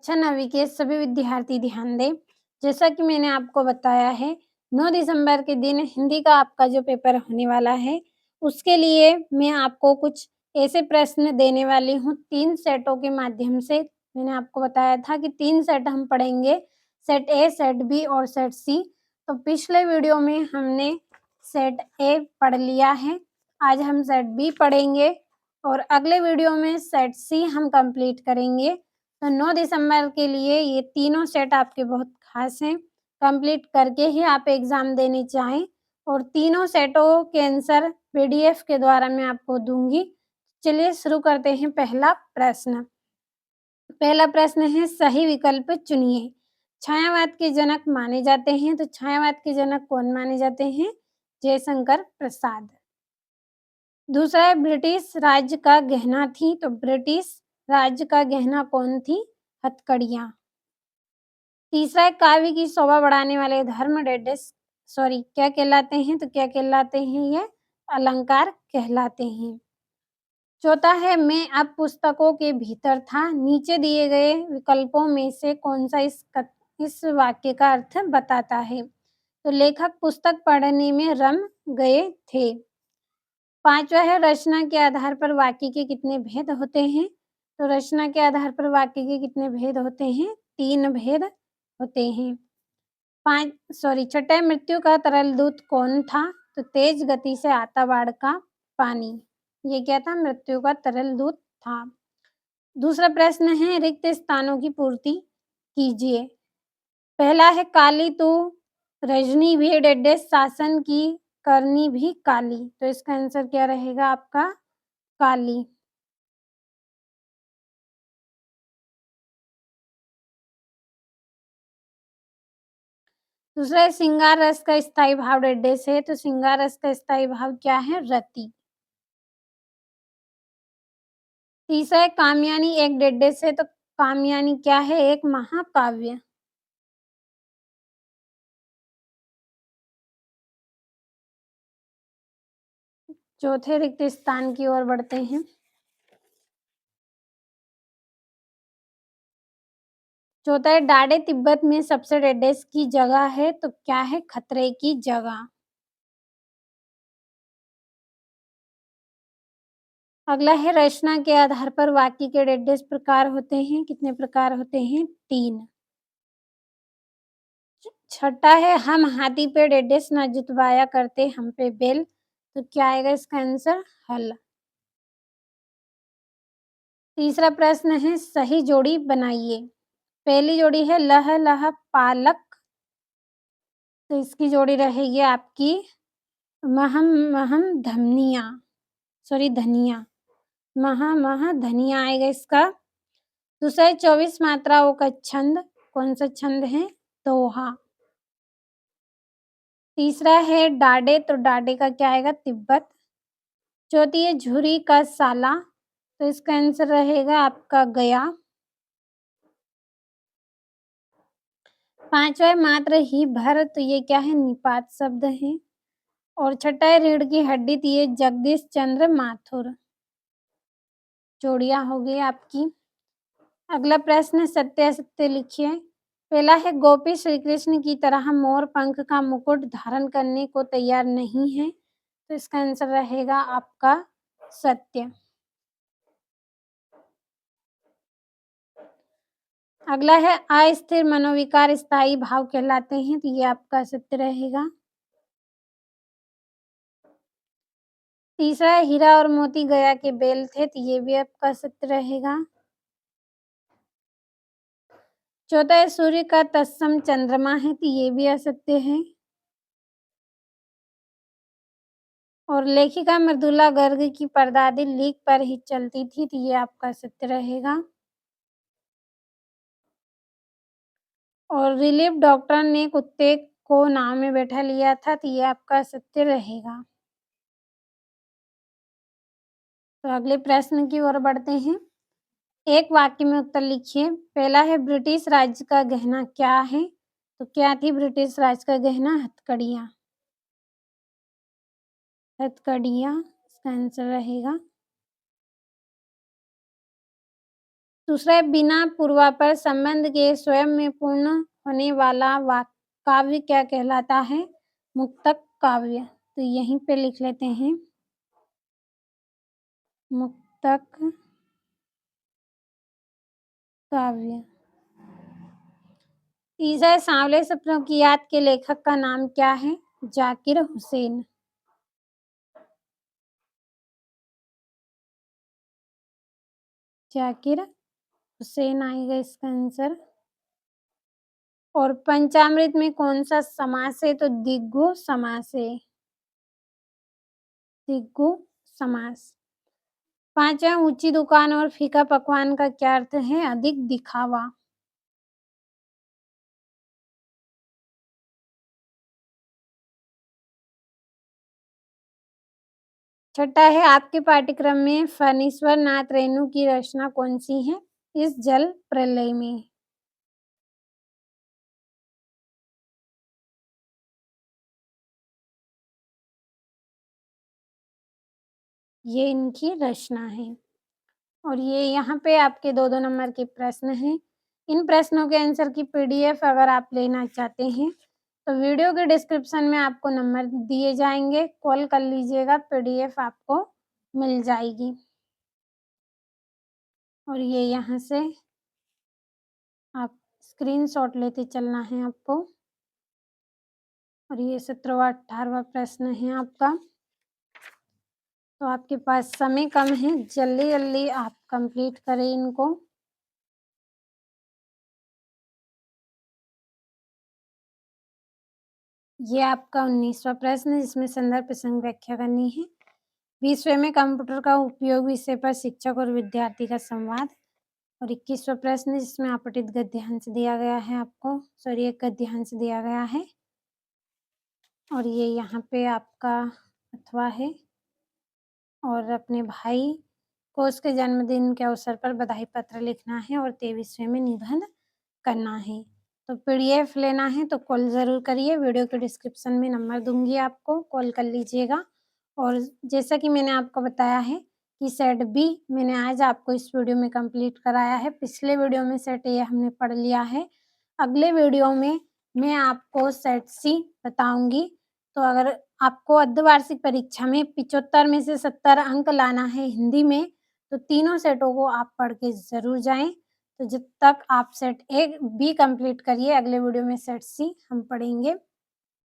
कक्षा 9वीं के सभी विद्यार्थी ध्यान दें। जैसा कि मैंने आपको बताया है, 9 दिसंबर के दिन हिंदी का आपका जो पेपर होने वाला है, उसके लिए मैं आपको कुछ ऐसे प्रश्न देने वाली हूँ 3 सेटों के माध्यम से। मैंने आपको बताया था कि 3 सेट हम पढ़ेंगे, सेट ए, सेट बी और सेट सी। तो पिछले वीडियो में हमने सेट ए पढ़ लिया है, आज हम सेट बी पढ़ेंगे और अगले वीडियो में सेट सी हम कंप्लीट करेंगे। तो 9 दिसंबर के लिए ये तीनों सेट आपके बहुत खास हैं, कंप्लीट करके ही आप एग्ज़ाम देने चाहें और तीनों सेटों के आंसर पीडीएफ के द्वारा मैं आपको दूँगी। चलिए शुरू करते हैं पहला प्रश्न। पहला प्रश्न है सही विकल्प चुनिए। छायावाद के जनक माने जाते हैं, तो छायावाद के जनक कौन माने जाते हैं? जयशंकर प्रसाद। दूसरा है ब्रिटिश राज्य का गहना थी, तो ब्रिटिश राज्य का गहना कौन थी? हथकड़ियाँ। तीसरा है काव्य की शोभा बढ़ाने वाले धर्म क्या कहलाते हैं? तो क्या कहलाते हैं ये? अलंकार कहलाते हैं। चौथा है मैं अब पुस्तकों के भीतर था, नीचे दिए गए विकल्पों में से कौन-सा इस वाक्य का अर्थ बताता है? तो लेखक पुस्तक पढ़ने में रम गए थे। पाँचवा है रचना के आधार पर वाक्य के कितने भेद होते हैं? तो रचना के आधार पर वाक्य के कितने भेद होते हैं? 3 भेद होते हैं। छठा मृत्यु का तरल दूत कौन था? तो तेज गति से आता बाढ़ का पानी। ये क्या था? मृत्यु का तरल दूत था। दूसरा प्रश्न है रिक्त स्थानों की पूर्ति कीजिए। पहला है काली तू रजनी भी डेडे शासन की करनी भी काली, तो इसका आंसर क्या रहेगा आपका? काली। दूसरा है श्रृंगार रस का स्थायी भाव डेडे से, तो श्रृंगार रस का स्थायी भाव क्या है? रति। तीसरा है कामयानी एक डेडे से, तो कामयानी क्या है? एक महाकाव्य। चौथे रिक्त स्थान की ओर बढ़ते हैं। चौथा है डाडे तिब्बत में सबसे डेडेस की जगह है, तो क्या है? खतरे की जगह। अगला है रचना के आधार पर वाक्य के डेडेस प्रकार होते हैं, कितने प्रकार होते हैं? 3। छठा है हम हाथी पे डेडेस न जुतवाया करते हम पे बैल, तो क्या आएगा इसका आंसर? हल। तीसरा प्रश्न है सही जोड़ी बनाइए। पहली जोड़ी है लह लह पालक, तो इसकी जोड़ी रहेगी आपकी महम महम धनिया। महा महा धनिया आएगा इसका। दूसरा है 24 मात्राओं का छंद, कौन सा छंद है? दोहा। तीसरा है डाडे, तो डाडे का क्या आएगा? तिब्बत। चौथी है झुरी का साला, तो इसका आंसर रहेगा आपका गया। पांचवा है मात्र ही भर, तो ये क्या है? निपात शब्द है। और छठा है रीढ़ की हड्डी, तो ये जगदीश चंद्र माथुर। जोड़ियां हो गई आपकी। अगला प्रश्न सत्य असत्य लिखिए। पहला है गोपी श्री कृष्ण की तरह मोर पंख का मुकुट धारण करने को तैयार नहीं है, तो इसका आंसर रहेगा आपका सत्य। अगला है अस्थिर मनोविकार स्थायी भाव कहलाते हैं, तो ये आपका सत्य रहेगा। तीसरा है हीरा और मोती गया के बेल थे, तो ये भी आपका सत्य रहेगा। चौथा है सूर्य का तत्सम चंद्रमा है, तो ये भी असत्य है। और लेखिका मृदुला गर्ग की परदादी लीक पर ही चलती थी, तो ये आपका सत्य रहेगा। और रिलीफ डॉक्टर ने कुत्ते को नाव में बैठा लिया था, तो ये आपका सत्य रहेगा। तो अगले प्रश्न की ओर बढ़ते हैं। एक वाक्य में उत्तर लिखिए। पहला है ब्रिटिश राज्य का गहना क्या है? तो क्या थी ब्रिटिश राज्य का गहना? हथकड़ियाँ। हथकड़ियाँ इसका आंसर रहेगा। दूसरा है बिना पूर्वापर संबंध के स्वयं में पूर्ण होने वाला काव्य क्या कहलाता है? मुक्तक काव्य। तो यहीं पे लिख लेते हैं मुक्तक काव्य। तीसरा है सांवले सपनों की याद के लेखक का नाम क्या है? जाकिर हुसैन। जाकिर हुसैन आएगा इसका आंसर। और पंचामृत में कौन-सा समास है? तो द्विगु समास है। द्विगु समास। 5वां ऊँची दुकान और फीका पकवान का क्या अर्थ है? अधिक दिखावा। छठा है आपके पाठ्यक्रम में फणीश्वर नाथ रेणु की रचना कौन-सी है? इस जल प्रलय में। ये इनकी रचना है। और ये यहाँ पे आपके 2-2 नंबर के प्रश्न हैं। इन प्रश्नों के आंसर की पीडीएफ अगर आप लेना चाहते हैं, तो वीडियो के डिस्क्रिप्शन में आपको नंबर दिए जाएँगे, कॉल कर लीजिएगा, पीडीएफ आपको मिल जाएगी। और ये यहाँ से आप स्क्रीनशॉट लेते चलना है आपको। और ये 17वां 18वां प्रश्न है आपका। तो आपके पास समय कम है, जल्दी-जल्दी आप कंप्लीट करें इनको। ये आपका 19वां प्रश्न है जिसमें संदर्भ प्रसंग व्याख्या करनी है। 20वें में कंप्यूटर का उपयोग विषय पर शिक्षक और विद्यार्थी का संवाद। और 21वां प्रश्न जिसमें आपतित गद्यांश दिया गया है आपको, सॉरी एक गद्यांश दिया गया है। और ये यहाँ पे आपका अथवा है। और अपने भाई को उसके जन्मदिन के अवसर पर बधाई पत्र लिखना है और 23वें में निबंध करना है। तो पीडीएफ लेना है तो कॉल ज़रूर करिए, वीडियो के डिस्क्रिप्शन में नंबर दूँगी आपको, कॉल कर लीजिएगा। और जैसा कि मैंने आपको बताया है कि सेट बी मैंने आज आपको इस वीडियो में कंप्लीट कराया है। पिछले वीडियो में सेट ए हमने पढ़ लिया है। अगले वीडियो में मैं आपको सेट सी बताऊँगी। तो अगर आपको अर्धवार्षिक परीक्षा में 75 में से 70 अंक लाना है हिंदी में, तो तीनों सेटों को आप पढ़ के ज़रूर जाएँ। तो जब तक आप सेट ए बी कंप्लीट करिए, अगले वीडियो में सेट सी हम पढ़ेंगे।